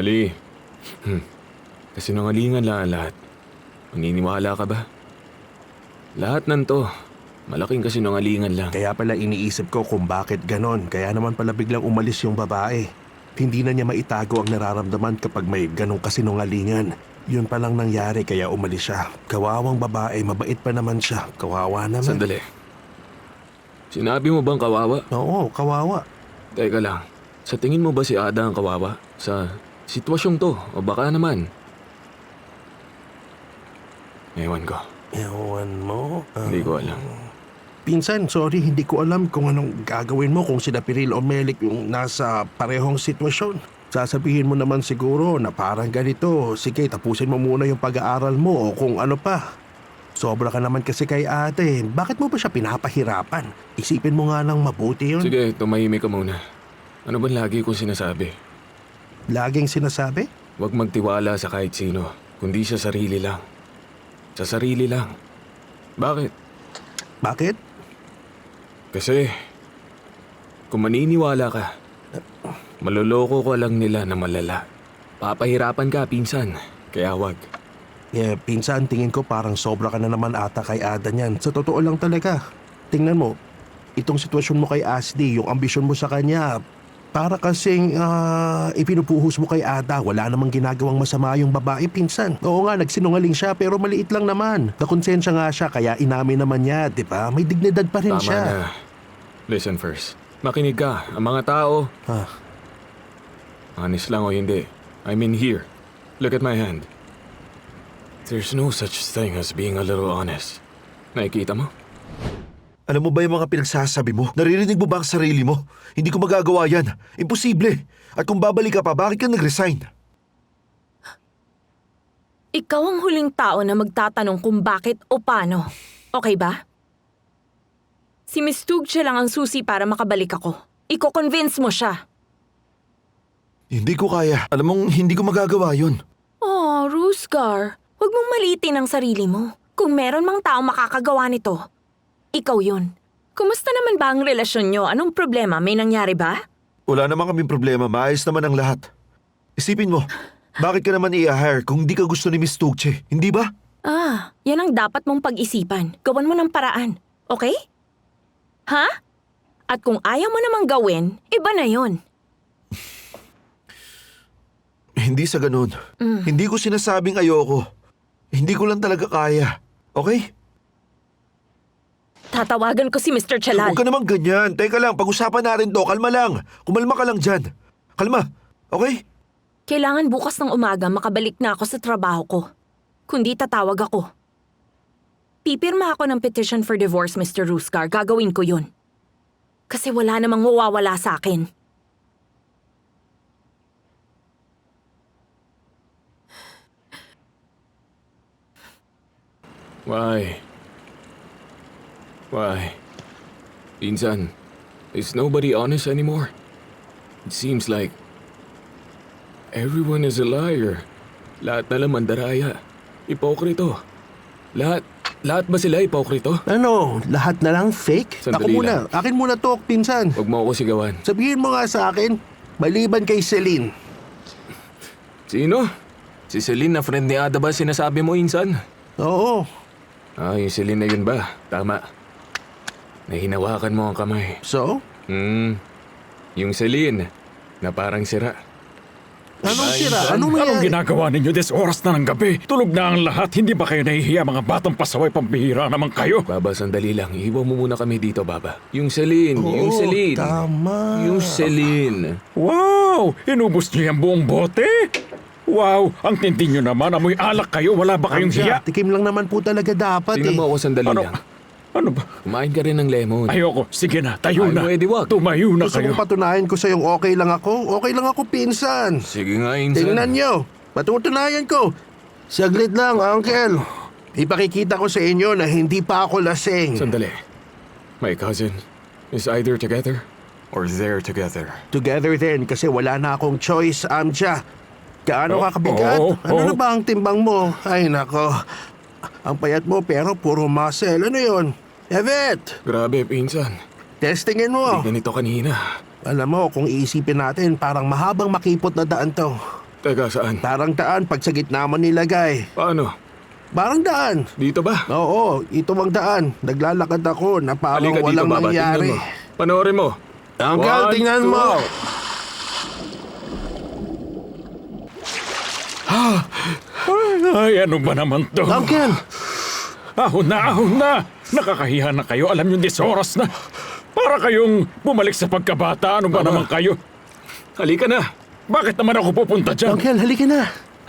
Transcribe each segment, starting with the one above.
Ali, kasinungalingan lang ang lahat. Maniniwala ka ba? Lahat ng to, malaking kasinungalingan lang. Kaya pala iniisip ko kung bakit ganon. Kaya naman pala biglang umalis yung babae. Hindi na niya maitago ang nararamdaman kapag may ganong kasinungalingan. Yun palang nangyari kaya umalis siya. Kawawang babae, mabait pa naman siya. Kawawa naman. Sandali. Sinabi mo bang kawawa? Oo, kawawa. Teka lang, sa tingin mo ba si Ada ang kawawa? Sa sitwasyong to, o baka naman? Ewan ko. Ewan mo? Hindi ko alam. Pinsan, sorry, hindi ko alam kung anong gagawin mo kung sila Piril o Melik yung nasa parehong sitwasyon. Sasabihin mo naman siguro na parang ganito. Sige, tapusin mo muna yung pag-aaral mo o kung ano pa. Sobra ka naman kasi kay ate. Bakit mo ba siya pinapahirapan? Isipin mo nga lang mabuti yun. Sige, tumahimik ka muna. Ano ba lagi kong sinasabi? Laging sinasabi? Huwag magtiwala sa kahit sino, kundi sa sarili lang. Sa sarili lang. Bakit? Bakit? Kasi, kung maniniwala ka, maloloko ko lang nila na malala. Papahirapan ka, pinsan. Kaya wag. Pinsan, tingin ko parang sobra ka na naman ata kay Ada niyan. Sa totoo lang talaga. Tingnan mo, itong sitwasyon mo kay Ashley, yung ambisyon mo sa kanya, para kasing ipinupuhos mo kay Ada. Wala namang ginagawang masama yung babae, pinsan. Oo nga, nagsinungaling siya pero maliit lang naman. Nakonsensya nga siya kaya inamin naman niya, di ba? May dignidad pa rin Tama siya. na. Listen first. Makinig ka. Ang mga tao, honest lang o hindi, I mean here. Look at my hand. There's no such thing as being a little honest. Nakikita mo? Alam mo ba yung mga pinagsasabi mo? Naririnig mo ba ang sarili mo? Hindi ko magagawa yan. Imposible. At kung babalik ka pa, bakit ka nag-resign? Ikaw ang huling tao na magtatanong kung bakit o paano. Okay ba? Si Miss Tugce lang ang susi para makabalik ako. Iko-convince mo siya. Hindi ko kaya. Alam mong hindi ko magagawa yun. Oh, Rusgar. Huwag mong maliitin ang sarili mo. Kung meron mang tao makakagawa nito, ikaw yun. Kumusta naman ba ang relasyon nyo? Anong problema? May nangyari ba? Wala naman kaming problema. Maayos naman ang lahat. Isipin mo, bakit ka naman i-hire kung hindi ka gusto ni Miss Tugce? Hindi ba? Yan ang dapat mong pag-isipan. Gawan mo ng paraan. Okay? Ha? At kung ayaw mo namang gawin, iba na yon. Hindi sa ganun. Hindi ko sinasabing ayoko. Hindi ko lang talaga kaya. Okay? Tatawagan ko si Mr. Chalal. Huwag ka naman ganyan. Teka lang, pag-usapan natin to. Kalma lang. Kumalma ka lang dyan. Kalma. Okay? Kailangan bukas ng umaga makabalik na ako sa trabaho ko. Kundi tatawag ako. Pipirma ako ng petition for divorce, Mr. Rusgar. Gagawin ko yun. Kasi wala namang mawawala sa akin. Why? Pinsan, is nobody honest anymore? It seems like everyone is a liar. Lahat na lang mandaraya. Ipokrito. Lahat ba sila ipokrito? Ano, lahat na lang fake? Ako Sandali muna. lang. Akin muna to, pinsan. Huwag mo ako sigawan. Sabihin mo nga sa akin, maliban kay Celine. Sino? Si Celine na friend ni Ada ba sinasabi mo, insan? Oo. Yung Celine na yun ba? Tama. Nahinawakan mo ang kamay. So? Yung Celine na parang sira. Anong sira? Insan? Anong Anong nangyari? ginagawa ninyo des oras na ng gabi? Tulog na ang lahat. Hindi ba kayo nahihiya mga batang pasaway pambihira naman kayo? Baba, sandali lang. Iiwan mo muna kami dito, Baba. Yung Celine, yung Oo, Celine. tama. Yung Celine. Wow! Inubos niyo yung buong bote? Wow! Ang tindi nyo naman. Amoy alak kayo. Wala ba kayong hiya? Tikim lang naman po talaga dapat Tingnan mo ako sandali Ano? lang. Ano ba? Kumain ka rin ng lemon. Ayoko. Sige na. Tayo Ay, na. pwede wag. Tumayo na Gusto kayo. kong patunayan ko sa'yong okay lang ako? Okay lang ako, pinsan. Sige nga, insan. Tingnan nyo. Patutunayan ko. Saglit lang, uncle. Ipakikita ko sa inyo na hindi pa ako lasing. Sandali. My cousin is either together or they're together. Together din kasi wala na akong choice, Amja. Gaano ka kabigat? Ano na ba ang timbang mo? Ay, nako. Ang payat mo pero puro muscle. Ano yon? Evet! Grabe, pinsan. Testingin mo. Hindi ganito kanina. Alam mo, kung iisipin natin, parang mahabang makipot na daan to. Teka, saan? Parang daan pag sa gitna mo nilagay. Paano? Parang daan. Dito ba? Oo, ito ang daan. Naglalakad ako na parang Halika dito, walang Baba. nangyari. Tingnan mo. Panoorin mo. Uncle, 1, tingnan 2. mo. Ay, ano ba naman to? Uncle! Ahon na! Nakakahiya na kayo, alam yung oras na. Para kayong bumalik sa pagkabata, ano ba naman kayo? Halika na. Bakit naman ako pupunta dyan? Uncle, halika na.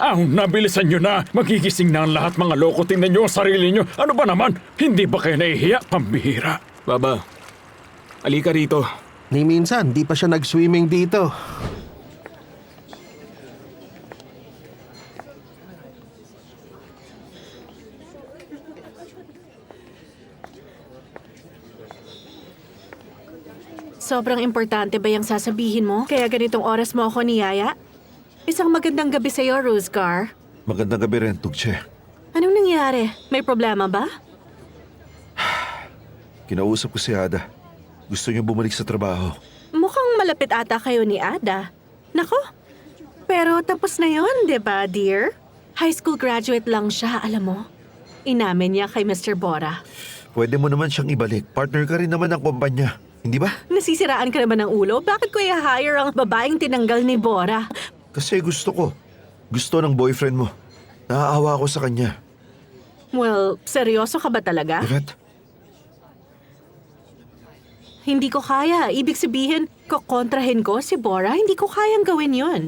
Ahon na, bilisan nyo na. Magigising na ang lahat, mga loko. Tingnan nyo ang sarili nyo. Ano ba naman? Hindi ba kayo nahihiya? Pambihira. Baba, halika rito. Ni minsan, di pa siya nag-swimming dito. Sobrang importante ba yung sasabihin mo? Kaya ganitong oras mo ako niyaya? Isang magandang gabi sa'yo, Rosgar. Magandang gabi rin, Tugche. Anong nangyari? May problema ba? Kinausap ko si Ada. Gusto niya bumalik sa trabaho. Mukhang malapit ata kayo ni Ada. Nako, pero tapos na yon, di ba, dear? High school graduate lang siya, alam mo. Inamin niya kay Mr. Bora. Pwede mo naman siyang ibalik. Partner ka rin naman ng kumpanya. Hindi ba? Nasisiraan ka naman ng ulo? Bakit ko i-hire ang babaeng tinanggal ni Bora? Kasi gusto ko. Gusto ng boyfriend mo. Naaawa ako sa kanya. Well, seryoso ka ba talaga? Yvette, Hindi ko kaya. Ibig sabihin, kukontrahin ko si Bora. Hindi ko kayang gawin yun.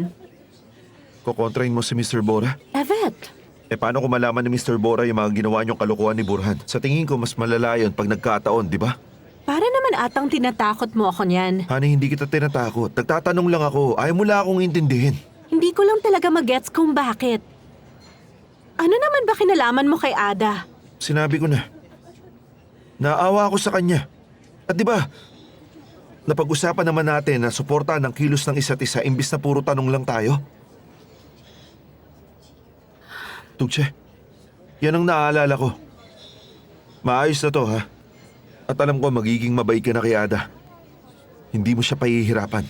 kukontrahin mo si Mr. Bora? Yvette, Paano kung malaman ni Mr. Bora yung mga ginawa niyong kalokohan ni Burhan? Sa tingin ko, mas malala yun pag nagkataon, di ba? para naman atang tinatakot mo ako niyan. Honey, hindi kita tinatakot. Nagtatanong lang ako. Ayaw mo lang akong intindihin. Hindi ko lang talaga magets kung bakit. Ano naman ba kinalaman mo kay Ada? Sinabi ko na. Naawa ako sa kanya. At di ba, napag-usapan naman natin na suportahan ang kilos ng isa't isa imbis na puro tanong lang tayo? Tugche, yan ang naaalala ko. Maayos na to, ha? At alam ko magiging mabait ka na kay Ada. Hindi mo siya pahihirapan.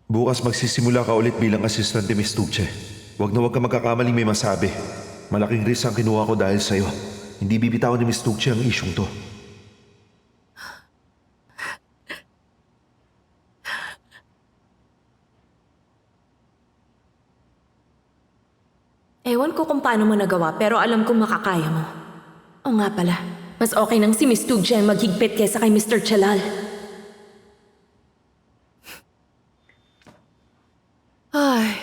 Bukas magsisimula ka ulit bilang asistant ni Miss Tugche. Huwag na huwag ka magkakamaling may masabi. Malaking risk ang kinuha ko dahil sa'yo. Hindi bibitawan ni Miss Tugche ang isyong to. Ewan ko kung paano mo nagawa, pero alam kong makakaya mo. O nga pala, mas okay nang si Miss Tugje ang maghigpit kesa kay Mr. Chalal. Ay.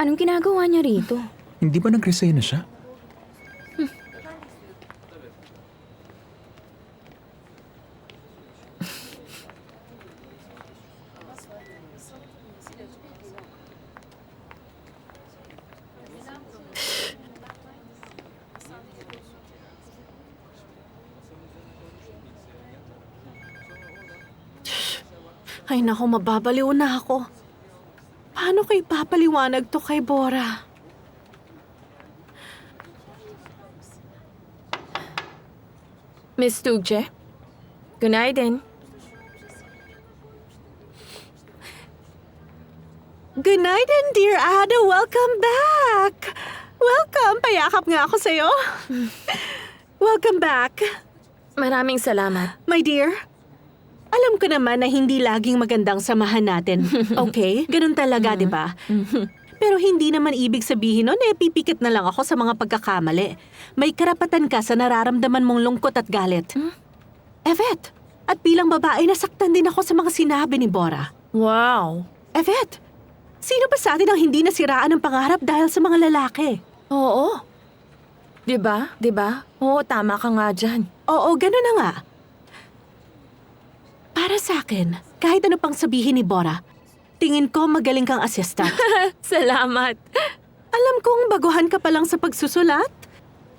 Anong ginagawa niya rito? Hindi ba nag-resign na siya? Ay naku, mababaliw na ako. Paano ko ipapaliwanag to kay Bora? Miss Tugje? Good night din. Good night and dear Ada, welcome back! Welcome! Payakap nga ako sa'yo. Welcome back. Maraming salamat. My dear, alam ko naman na hindi laging magandang samahan natin. Okay? Ganun talaga, di ba? Pero hindi naman ibig sabihin nun pipikit na lang ako sa mga pagkakamali. May karapatan ka sa nararamdaman mong lungkot at galit. Evet, at bilang babae, nasaktan din ako sa mga sinabi ni Bora. Wow. Evet, sino ba sa atin ang hindi nasiraan ng pangarap dahil sa mga lalaki? Oo. 'Di ba? 'Di ba? Oo, tama ka nga dyan. Oo, gano'n na nga. Para sa akin, kahit ano pang sabihin ni Bora, tingin ko magaling kang assistant. Salamat. Alam kong baguhan ka pa lang sa pagsusulat,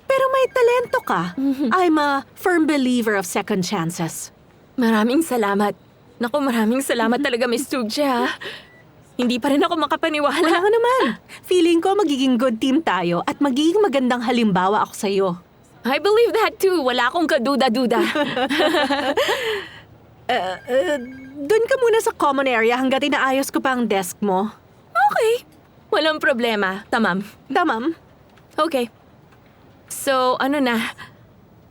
pero may talento ka. I'm a firm believer of second chances. Maraming salamat. Naku, maraming salamat talaga, Miss Tugje, ha? Hindi pa rin ako makapaniwala. Wala ka naman. Feeling ko magiging good team tayo at magiging magandang halimbawa ako sa'yo. I believe that too. Wala akong kaduda-duda. Doon ka muna sa common area hanggat inaayos ko pa ang desk mo. Okay. Walang problema. Tamam. Tamam? Okay. So, ano na?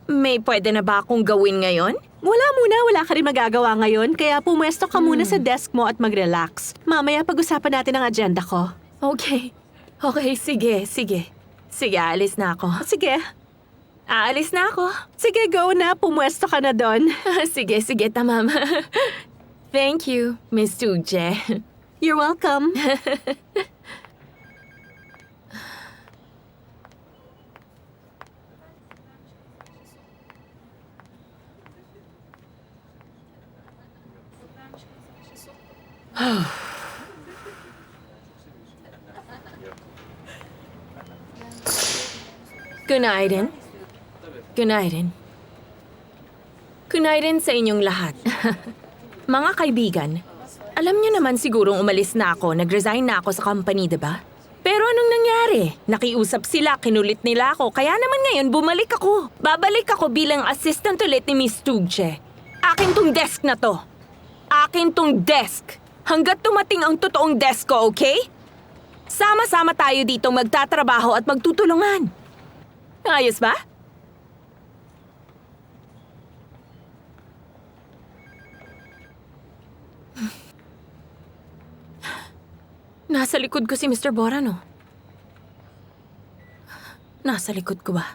May pwede na ba akong gawin ngayon? Wala ka rin magagawa ngayon, kaya pumwesto ka muna sa desk mo at mag-relax. Mamaya pag-usapan natin ang agenda ko. Okay. Okay, sige. Sige, aalis na ako. Sige. Aalis na ako. Sige, go na. Pumwesto ka na doon. Sige, tamam. Thank you, Miss Tugje. You're welcome. Günaydın. Günaydın. Günaydın sa inyong lahat. Mga kaibigan, alam niyo naman sigurong umalis na ako, nag-resign na ako sa company, diba? Pero anong nangyari? Nakiusap sila, kinulit nila ako, kaya naman ngayon bumalik ako. Babalik ako bilang assistant ulit ni Miss Tugje. Akin tong desk na to. Akin tong desk. Hanggat tumating ang totoong desk ko, okay? Sama-sama tayo dito magtatrabaho at magtutulungan. Ayos ba? Nasa likod ko si Mr. Bora, no? Nasa likod ko ba?